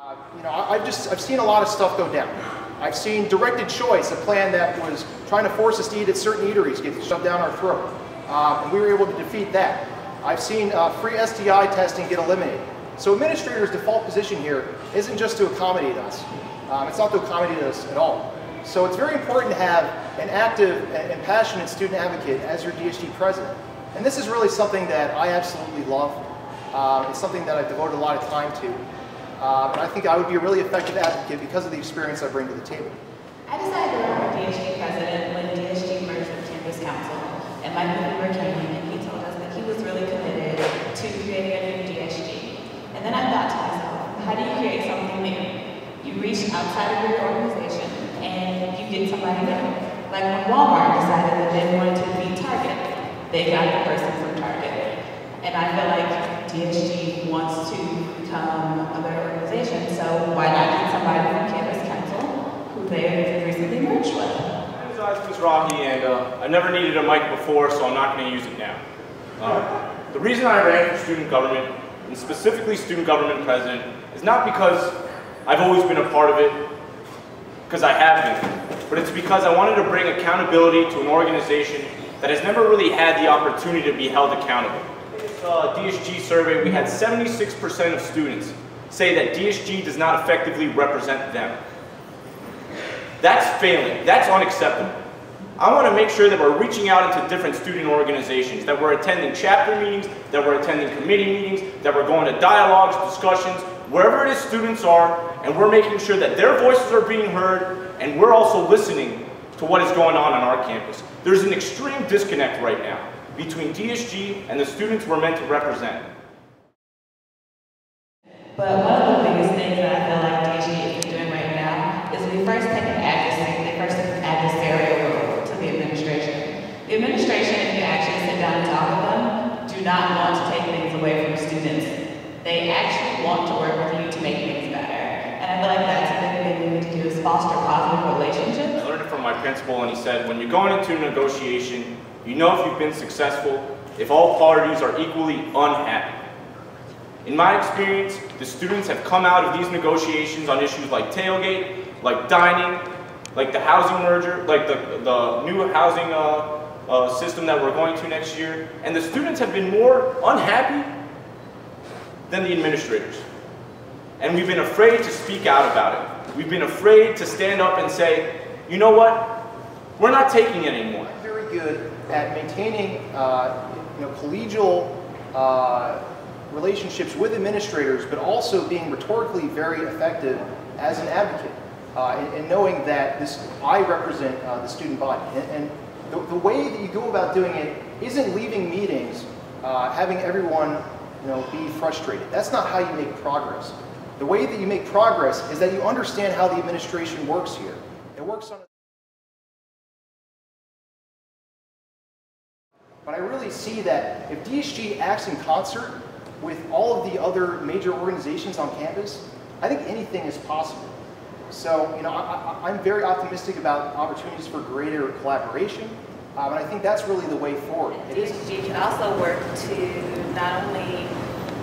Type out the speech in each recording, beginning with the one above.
I've seen a lot of stuff go down. I've seen directed choice, a plan that was trying to force us to eat at certain eateries, get shoved down our throat, and we were able to defeat that. I've seen free STI testing get eliminated. So administrators' default position here isn't just to accommodate us. It's not to accommodate us at all. So it's very important to have an active and passionate student advocate as your DSG president. And this is really something that I absolutely love. It's something that I've devoted a lot of time to. And I think I would be a really effective advocate because of the experience I bring to the table. I decided to run for DSG president when DSG merged with Campus Council, and Mike Weaver came in and he told us that he was really committed to creating a new DSG. And then I thought to myself, how do you create something new? You reach outside of your organization and you get somebody new. Like when Walmart decided that they wanted to be Target, they got the person from Target. And I feel like DSG wants to become a better organization, so why not get somebody from Campus Council who they recently merged with? My name is Isaac Mizrahi, and I never needed a mic before, so I'm not going to use it now. The reason I ran for student government, and specifically student government president, is not because I've always been a part of it, because I have been, but it's because I wanted to bring accountability to an organization that has never really had the opportunity to be held accountable. DSG survey, we had 76% of students say that DSG does not effectively represent them. That's failing. That's unacceptable. I want to make sure that we're reaching out into different student organizations, that we're attending chapter meetings, that we're attending committee meetings, that we're going to dialogues, discussions, wherever it is students are, and we're making sure that their voices are being heard, and we're also listening to what is going on our campus. There's an extreme disconnect right now between DSG and the students we're meant to represent. But one of the biggest things that I feel like DSG is doing right now is we first take an adversarial role to the administration. The administration, if you actually sit down and talk with them, do not want to take things away from students. They actually want to work with you to make things better. And I feel like that's a big thing we need to do is foster positive relationships. I learned it from my principal, and he said, when you're going into a negotiation, you know if you've been successful if all parties are equally unhappy. In my experience, the students have come out of these negotiations on issues like tailgate, like dining, like the housing merger, like the new housing system that we're going to next year, and the students have been more unhappy than the administrators. And we've been afraid to speak out about it. We've been afraid to stand up and say, you know what, we're not taking it anymore. Very good at maintaining collegial relationships with administrators, but also being rhetorically very effective as an advocate, and knowing that I represent the student body. And the way that you go about doing it isn't leaving meetings having everyone be frustrated. That's not how you make progress. The way that you make progress is that you understand how the administration works here. It works on But I really see that if DSG acts in concert with all of the other major organizations on campus, I think anything is possible. So, I'm very optimistic about opportunities for greater collaboration, and I think that's really the way forward. DSG can also work to not only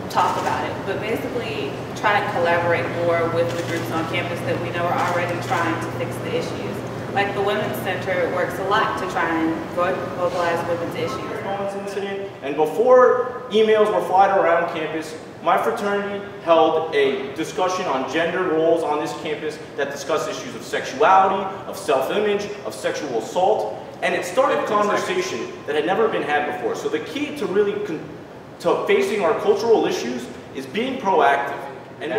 talk about it, but basically try to collaborate more with the groups on campus that we know are already trying to fix the issues. Like the Women's Center works a lot to try and vocalize women's issues. Incident, and before emails were flying around campus, my fraternity held a discussion on gender roles on this campus that discussed issues of sexuality, of self-image, of sexual assault, and it started a conversation that had never been had before. So the key to really facing our cultural issues is being proactive. And